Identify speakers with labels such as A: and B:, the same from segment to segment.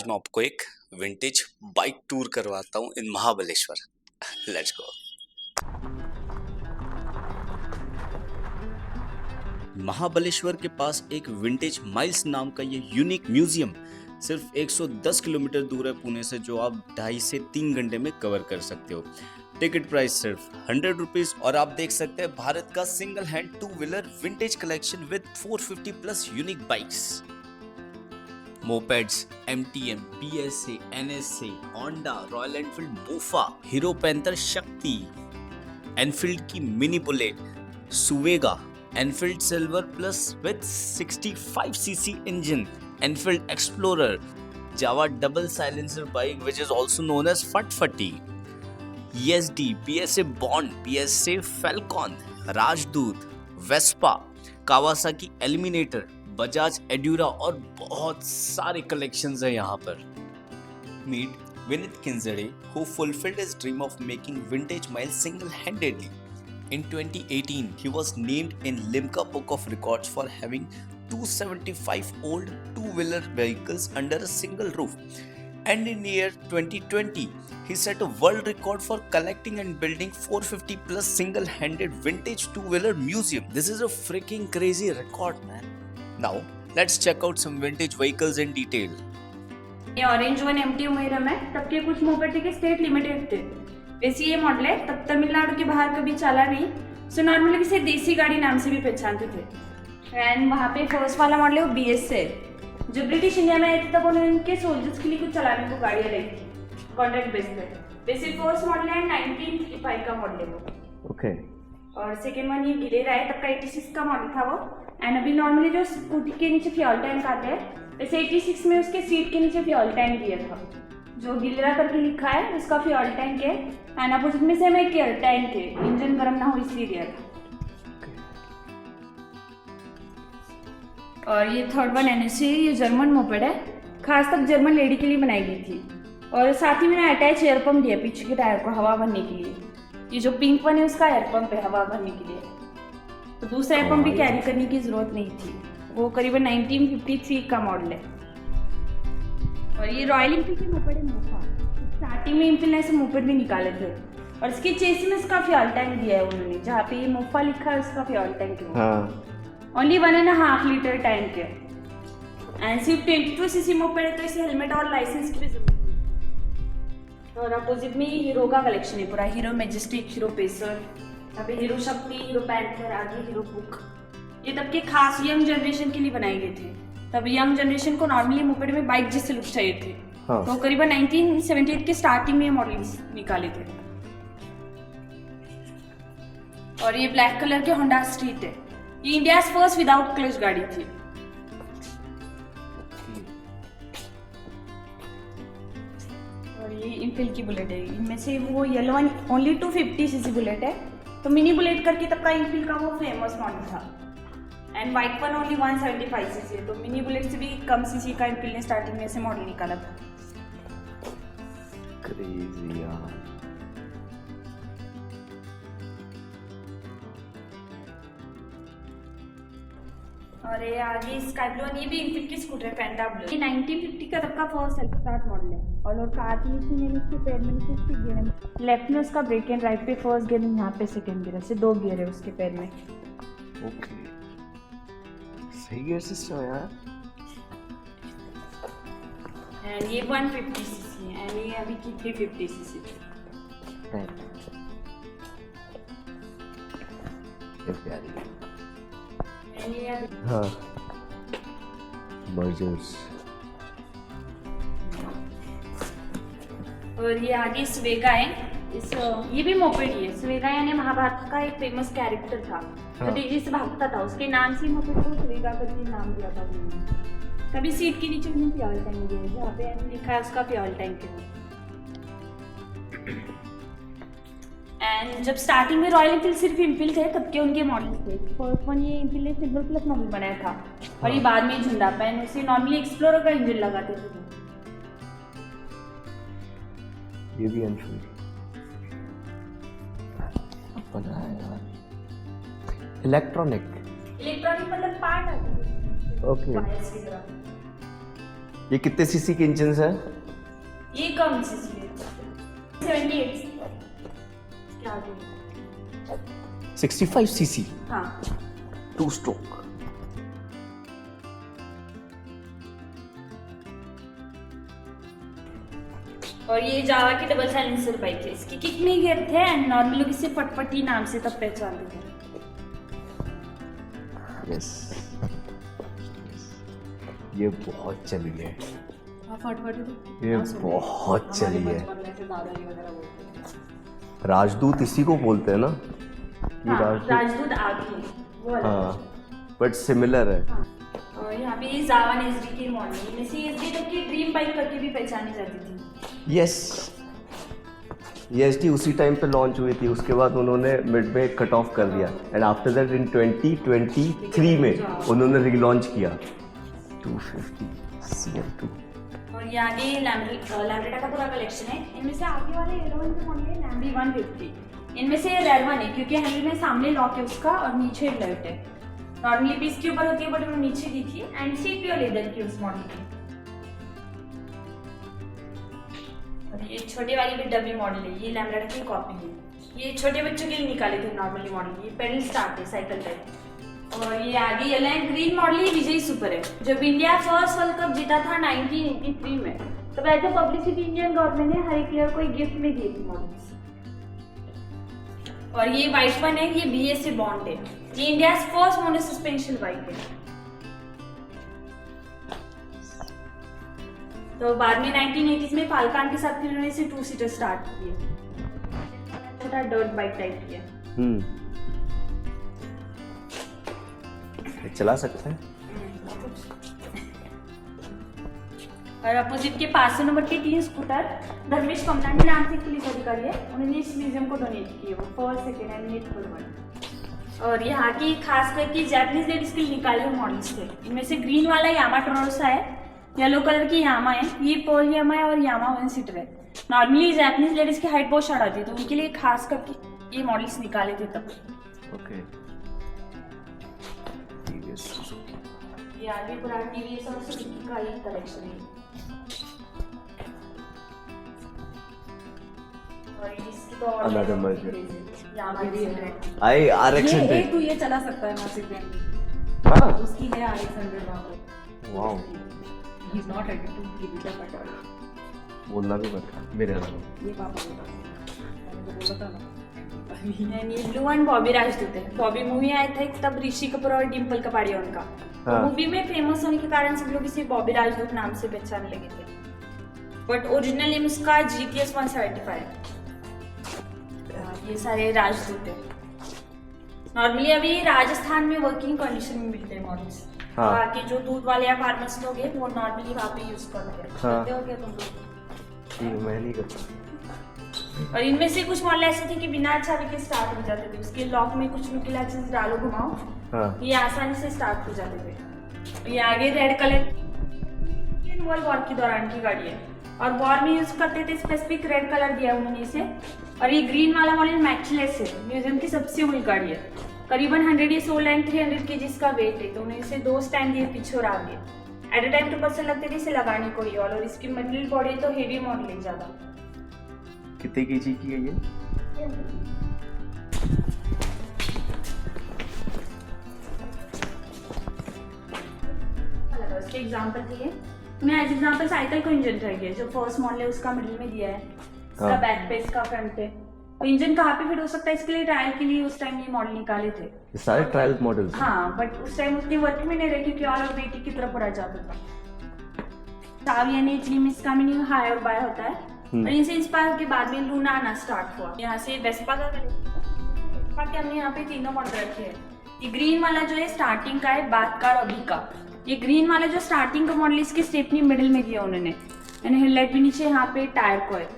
A: मैं आपको एक विंटेज बाइक टूर करवाता हूँ in Mahabaleshwar. Let's go. Mahabaleshwar के पास एक विंटेज माइल्स नाम का ये यूनिक म्यूजियम सिर्फ 110 किलोमीटर दूर है पुणे से, जो आप 2.5 से 3 घंटे में कवर कर सकते हो। टिकट प्राइस सिर्फ 100 रुपीज और आप देख सकते हैं भारत का single hand 2 wheeler vintage collection with 450 plus unique bikes, mopeds, MTM, PSA, NSA, Honda, Royal Enfield, Mofa, Hero Panther Shakti, Enfield की mini Bullet, Suvega, Enfield silver plus with 65cc engine, Enfield Explorer, Jawa double silencer bike which is also known as phatphati, ESD, PSA Bond, PSA Falcon, Rajdoot, Vespa, Kawasaki Eliminator, Bajaj एड्यूरा और बहुत सारे collections हैं यहाँ पर। Meet Vineet किंजड़े who fulfilled his dream of making vintage miles single-handedly. In 2018, he was named in Limca Book of Records for having 275 old two-wheeler vehicles under a single roof. And in year 2020, he set a world record for collecting and building 450 plus single-handed vintage two-wheeler museum. This is a freaking crazy record, man. Now, let's check out some vintage vehicles in detail.
B: ये orange one MT उमेरम है, तब के कुछ moped के state limited थे। वैसे ये model है तब तमिलनाडु के बाहर कभी चला नहीं, सो नॉर्मली इसे देसी गाड़ी नाम से भी पहचानते थे। एंड वहाँ पे फर्स्ट वाला मॉडल है वो BS है, जो ब्रिटिश इंडिया में आए थे तब उन्होंने उनके सोल्जर्स के लिए कुछ चलाने को गाड़ियाँ लाई थी कॉन्ट्रैक्ट बेस पे। वैसे फर्स्ट मॉडल है 1935 का मॉडल है वो।
C: ओके।
B: और सेकेंड वन ये गिलेरा है, तब का 86 का मॉडल था वो। एंड अभी नॉर्मली जो स्कूटी के नीचे फ्यूल टैंक आते हैं, वैसे 86 में उसके सीट के नीचे फ्यूल टैंक दिया था, जो गिलेरा करके लिखा है उसका फ्यूल टैंक है। एंड अपोजिट में सेम एक एयर टैंक है, इंजन गर्म ना हो इसलिए दिया था। और ये थर्ड वन NSA, ये जर्मन मोपेड है, खास तक जर्मन लेडी के लिए बनाई गई थी। और साथ ही मैंने अटैच एयर पंप दिया पीछे के टायर को हवा भरने के लिए। ये जो पिंक वन है उसका एयर पंप है हवा भरने के लिए, तो दूसरा एयर पंप भी कैरी करने की जरूरत नहीं थी। वो करीबन 1953 का मॉडल है। और ये रॉयल एनफील्ड के मोपेड है मोफा। स्टार्टिंग में एनफील्ड ने ऐसे मोपेड भी निकाले थे, और इसके चेस में इसका फ्यूल टैंक दिया है उन्होंने, जहाँ पे ये मोफा लिखा है उसका फ्यूल टैंक है। ओनली 1.5 लीटर टैंक है। एंड सिर्फ 22cc मोपेड है, तो इसे हेलमेट और लाइसेंस की भी जरूरत है। और अपोजिट में हीरो का कलेक्शन है पूरा, हीरो मैजेस्टिक, हीरो पेसर, यहाँ पे हीरो शक्ति, हीरो पैंथर, आगे हीरो बुक। ये तब के खास यंग जनरेशन के लिए बनाए गए थे। तब यंग जनरेशन को नॉर्मली मोपेड में बाइक जैसे लुक चाहिए थे। हाँ। तो करीबन 1978 के स्टार्टिंग में ये मॉडल्स निकाले थे। और ये ब्लैक कलर के होंडा स्ट्रीट है, ये इंडिया फर्स्ट विदाउट क्लच गाड़ी थी। और ये इनफील्ड की बुलेट है, इनमें से वो yellow one only 250cc bullet है, तो मिनी बुलेट करके तब का इनफील्ड का वो फेमस मॉडल था। And white one only 175cc है, तो मिनी बुलेट से भी कम सीसी का इनफील्ड ने स्टार्टिंग में ऐसे मॉडल निकाला था।
C: क्रेजी यार।
B: और ये आगे स्काई ब्लू, ये भी इनफील्ड की स्कूटर है पेंटा ब्लू। ये 1950 का तब का फर्स्ट सेल्फ स्टार्ट मॉडल है। और साथ ही इसके पैर में 50 गियर है, लेफ्ट में उसका ब्रेक एंड राइट पे फर्स्ट गियर, यहाँ पे सेकंड गियर, ऐसे 2 गियर है उसके पैर में।
C: ओके, सही गियर सिस्टम है यार।
B: एंड ये 150cc है, एंड ये अभी की 350cc।
C: ये प्यारी है।
B: एंड ये
C: हाँ, मर्जर्स।
B: और ये आगे स्वेगा है, ये भी मोपेड ही है। स्वेगा यानी महाभारत का एक फेमस कैरेक्टर था, तो तेजी से भागता था, उसके नाम से मोपेड को स्वेगा करके नाम दिया था उन्होंने। कभी सीट के नीचे उन्होंने फ्यूल टैंक दिया है, जहाँ पे लिखा है उसका फ्यूल टैंक है। एंड जब स्टार्टिंग में रॉयल एनफील्ड सिर्फ इनफील्ड थे, तब के उनके मॉडल्स थे। फर्स्ट वन ये इनफील्ड ने सिल्वर प्लस मॉडल बनाया था, और ये बाद में झंडा पैन उसे नॉर्मली एक्सप्लोरर का इंजन लगाते थे।
C: ये भी एनफील्ड बना है यार। इलेक्ट्रॉनिक
B: मतलब पार्ट आते हैं।
C: ओके। ये कितने सीसी के इंजन है?
B: ये कम सीसी है, 78 क्या आगे?
C: 65 सीसी,
B: हाँ
C: 2 स्ट्रोक।
B: और ये जावा की डबल साइलेंसर बाइक है। इसकी किक नहीं गियर थे एंड नॉर्मल लोग इसे फटफटी नाम से तब पहचानते थे।
C: यस, ये बहुत चली है, ये बहुत चली है। राजदूत इसी को बोलते हैं ना कि
B: हाँ, राजदूत आगे वो वाला।
C: हाँ, बट सिमिलर है।
B: हाँ। और यहाँ पे ये जावा एसडी की मॉडल में से एसडी तक की ड्रीम बाइक करके भी पहचानी जाती थी।
C: यस, ये एसडी उसी टाइम पे लॉन्च हुई थी, उसके बाद उन्होंने मिड में कट ऑफ कर दिया एंड आफ्टर दैट इन 2023 में उन्होंने रीलॉन्च किया 250 CL2।
B: और ये आगे लैम्ब्रेटा का पूरा कलेक्शन है। इनमें से आगे वाले एलोवन के मॉडल है लैम्बी 150। इनमें से रेड वन है क्योंकि हैंडल में सामने लॉक है उसका और नीचे लाइट है। नॉर्मली भी इसके ऊपर होती है बट उन्होंने नीचे दी थी एंड सीट प्योर लेदर की उस मॉडल की। और ये छोटे वाली भी डब्बी मॉडल है, ये लैम्ब्रेटा की कॉपी है। ये छोटे बच्चों के लिए निकाले थे नॉर्मली मॉडल। ये पेडल स्टार्ट है साइकिल टाइप। और ये आगे ये है ग्रीन मॉडल, ये विजय सुपर है। जब इंडिया फर्स्ट वर्ल्ड कप जीता था 1983 में, तब as a publicity Indian government ने हर एक प्लेयर को एक गिफ्ट में दिए थे मॉडल्स। और ये वाइट वन है, ये BS से बॉन्ड है। ये India first mono suspension bike है। तो बाद में 1980s में फाल्कन के साथ फिर उन्होंने इसे 2 सीटर स्टार्ट किए। छोटा डर्ट बाइक टाइप की है।
C: चला सकते हैं।
B: और अपोजिट के 500 नंबर के 3 स्कूटर धर्मेश कमलानी नाम से पुलिस अधिकारी है, उन्होंने इस म्यूजियम को डोनेट किए। वो first second hand neat forward. और यहाँ की खास करके जापानीज लेडीज के लिए निकाले हुए मॉडल्स थे। इनमें से ग्रीन वाला यामा टोरोसा है, येलो कलर की यामा है, ये पोल यामा है और यामा 1 सीटर है। नॉर्मली जापानीज लेडीज की हाइट बहुत शॉर्ट आती है तो उनके लिए खास करके ये मॉडल्स निकाले थे तब।
C: ओके,
B: ये आगे पुराना टीवीएस और सुजुकी का ही कलेक्शन है। और इसकी तो और
C: Another merger.
B: यामा भी है।
C: आई RX
D: ये
C: 100।
D: तू ये चला सकता है मासिक ब्रांड।
C: हाँ,
D: उसकी है RX 100 वाला।
C: Wow,
D: he is not ready to give it up at all.
C: बोलना भी पड़ता मेरे अलावा।
D: ये पापा के पास मैंने तो बोला था ना।
B: And ये ब्लू एंड बॉबी राजदूत है। बॉबी मूवी आया था तब ऋषि कपूर और डिम्पल कपाड़िया उनका।
C: हाँ।
B: मूवी में फेमस होने के कारण सब लोग इसे बॉबी राजदूत नाम से पहचानने लगे थे, बट ओरिजिनल नेम उसका GTS 175 है। ये सारे राजदूत है। नॉर्मली अभी राजस्थान में वर्किंग कंडीशन में मिलते हैं मॉडल्स।
C: हाँ।
B: बाकी जो दूध वाले या फार्मर्स लोग हैं वो नॉर्मली वहाँ पे यूज करते हैं।
C: हाँ।
B: करते हो क्या तुम लोग?
C: ठीक, मैं नहीं करता।
B: और इनमें से कुछ मॉडल ऐसे थे कि बिना चाबी के स्टार्ट हो जाते थे। उसके लॉक में कुछ नुकीला चीज डालो घुमाओ,
C: हाँ,
B: ये आसानी से स्टार्ट हो जाते थे। ये आगे रेड कलर वर्ल्ड वॉर के दौरान की गाड़ी है और वॉर में यूज करते थे, स्पेसिफिक रेड कलर दिया उन्होंने इसे। और ये ग्रीन वाला मॉडल मैचलेस है, म्यूजियम की सबसे ओल्ड गाड़ी है। करीबन 100 ईयर्स ओल्ड एंड 300 kg का वेट है। तो उन्हें इसे 2 स्टैंड दिए पीछे और आगे। एट अ टाइम 2% लगते थे इसे लगाने को ही। और इसकी मटेरियल बॉडी तो हेवी मॉडल है ज़्यादा।
C: कितने kg की है ये?
B: उसके एग्जांपल दिए। मैं एज एग्जांपल साइकिल को इंजन ट्राई किया। जो फर्स्ट मॉडल है उसका मिडिल में दिया है, इसका
C: हाँ।
B: बैक पे, इसका फ्रंट पे। तो इंजन कहाँ पे फिट हो सकता है इसके लिए ट्रायल के लिए उस टाइम ये मॉडल निकाले थे।
C: ये सारे ट्रायल मॉडल्स हैं?
B: हाँ, बट उस टाइम उतनी वर्क में नहीं रहे क्योंकि और बेटी की तरफ पड़ा जाता था। चाव यानी इटली में इसका मीनिंग हाई और बाय होता है। और इनसे इंस्पायर के बाद में लूना आना स्टार्ट हुआ। यहाँ से वेस्पा का वेस्पा के हमने यहाँ पे तीनों मॉडल रखे हैं। ये ग्रीन वाला जो है स्टार्टिंग का है, बात का और अभी का। ये ग्रीन वाला जो स्टार्टिंग का मॉडल इसकी स्टेपनी मिडिल में दिया उन्होंने, यानी हेडलाइट भी नीचे यहाँ पे टायर को है।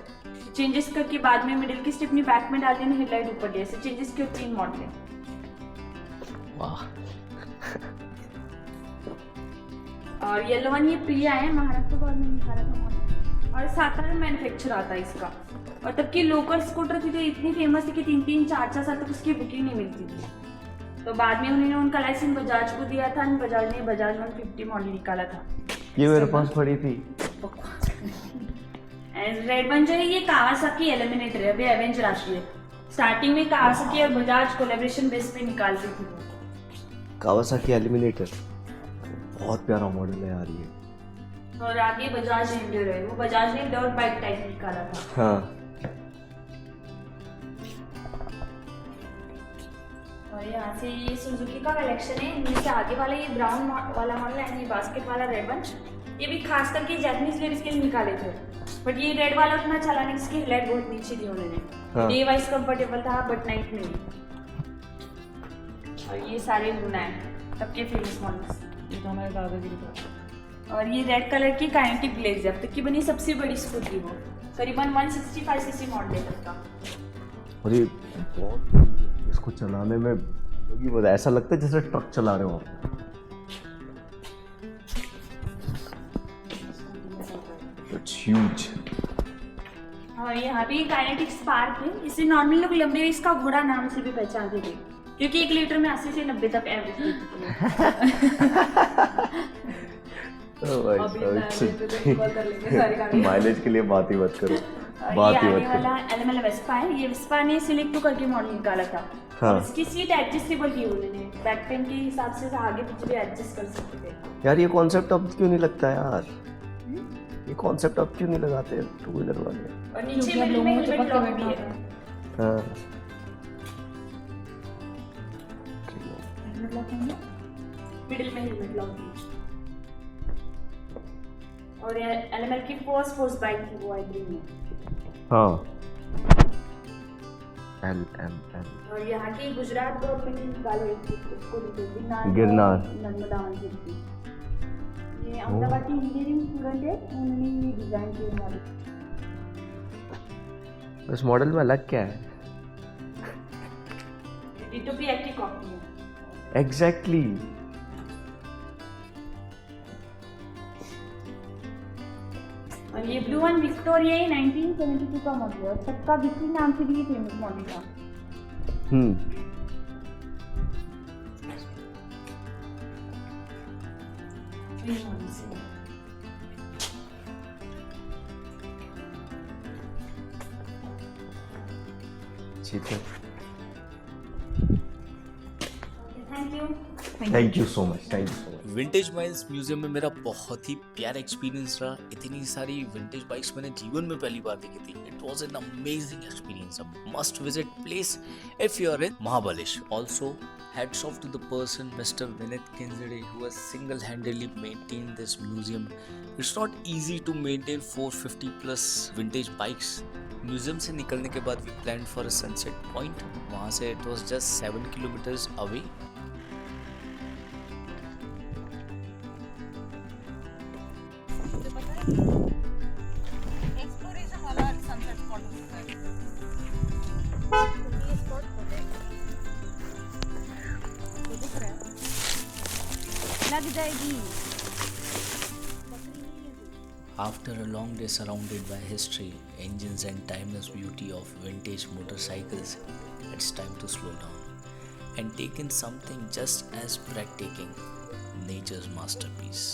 B: चेंजेस करके बाद में मिडिल की स्टेपनी बैक में डाल देने, हेडलाइट ऊपर दिया। ऐसे चेंजेस के 3 मॉडल है।
C: वाह।
B: और येलो वन ये प्रिया है, महाराष्ट्र गवर्नमेंट निकाला था मॉडल और सातारा मैन्युफैक्चर आता है इसका। और तब की लोकल स्कूटर थी तो इतनी फेमस थी कि 3-3, 4-4 साल तक उसकी बुकिंग नहीं मिलती थी। तो बाद में उन्होंने उनका लाइसेंस बजाज को दिया था और बजाज ने बजाज 150 मॉडल निकाला था।
C: ये मेरे पास पड़ी थी।
B: रेड वन जो है ये कावासाकी एलिमिनेटर है, अभी एवेंजर आती है। स्टार्टिंग में कावासाकी और बजाज कोलैबोरेशन बेस पे निकालती थी वो।
C: कावासाकी एलिमिनेटर बहुत प्यारा मॉडल है यार ये।
B: और आगे बजाज एंड्योर है, वो बजाज ने डर्ट बाइक टाइप निकाला था।
C: हाँ
B: और यहाँ से ये सुजुकी का कलेक्शन है, इनमें से आगे वाला ये ब्राउन वाला मॉडल है, ये बास्केट वाला रेड वन, ये भी खास करके जैपनीज लेडीज के लिए निकाले थे। बट ये रेड वाला उतना चला नहीं, इसकी हेडलाइट बहुत नीचे दी उन्होंने।
C: हाँ।
B: डे वाइज कंफर्टेबल था बट नाइट में नहीं। और ये सारे लूना है तब के फेमस मॉडल्स।
D: ये तो हमारे दादाजी के पास।
B: और ये रेड कलर की काइनेटिक ब्लेज है, अब तक की बनी सबसे बड़ी स्कूटी वो, करीबन 165 सीसी मॉडल है तब का।
C: और ये बहुत, इसको चलाने में ऐसा लगता है जैसे ट्रक चला रहे हो आप। It's huge.
B: और यहाँ पे काइनेटिक स्पार्क है, इसे नॉर्मल लोग लंबे रेस का घोड़ा नाम से भी पहचानते थे, क्योंकि 1 लीटर में 80 से 90 तक एवरेज देती है।
C: माइलेज के लिए बात ही मत करो,
B: और
C: बात
B: ये
C: ही
B: आगे
C: मत
B: वाला
C: करो।
B: एलएमएल वेस्पा है, ये वेस्पा ने सिलेक्ट करके मॉडल निकाला था।
C: हाँ।
B: और इसकी सीट एडजस्टेबल की उन्होंने, बैक पेन के हिसाब से आगे पीछे भी एडजस्ट कर सकते थे।
C: यार ये कॉन्सेप्ट अब क्यों नहीं लगता यार, ये कॉन्सेप्ट अब क्यों नहीं लगाते टू व्हीलर वाले।
B: और नीचे
D: क्योंकि अब
B: मिडिल में
D: लोगों को
B: हेलमेट
D: चिपक के
B: लॉक भी
D: बैठना
B: है।
D: होता है।
C: हाँ
B: हेलमेट लॉक है, मिडिल में हेलमेट लॉक भी है। और एलएमएल की फोर्स बाइक थी वो आई ग्रीन में।
C: हाँ LML।
B: और यहाँ की गुजरात गवर्नमेंट ने निकाले उसको
C: गिरनार।
B: नर्मदा मंदिर की। ये अहमदाबाद की इंजीनियरिंग स्टूडेंट है, उन्होंने ये डिजाइन किया मॉडल।
C: इस मॉडल में अलग क्या है?
B: डिटोपिया की कॉपी है।
C: एग्जैक्टली।
B: और ये ब्लू वन विक्टोरिया 1972 का मॉडल है, और सबका विक्ट्री नाम से भी ये फेमस मॉडल था। ये मॉडल से
C: ठीक है,
B: thank you.
C: Thank you so much, thank you so much.
A: Vintage bikes museum में मेरा बहुत ही प्यारा एक्सपीरियंस रहा। इतनी सारी विंटेज बाइक्स मैंने जीवन में पहली बार देखी थी। It was an amazing experience, a must visit place if you are in Mahabaleshwar. Also hats off to the person Mr. Vinit Kinzade who has single-handedly maintained this museum. It's not easy to maintain 450 plus vintage bikes. Museum से निकलने के बाद we planned for a sunset point. वहाँ से it was just 7 kilometers away.
D: Exploration वाला sunset spot होता है। ये स्पॉट होता है। वो दिख रहा है। लग जाएगी।
A: After a long day surrounded by history, engines and timeless beauty of vintage motorcycles, it's time to slow down and take in something just as breathtaking, nature's masterpiece.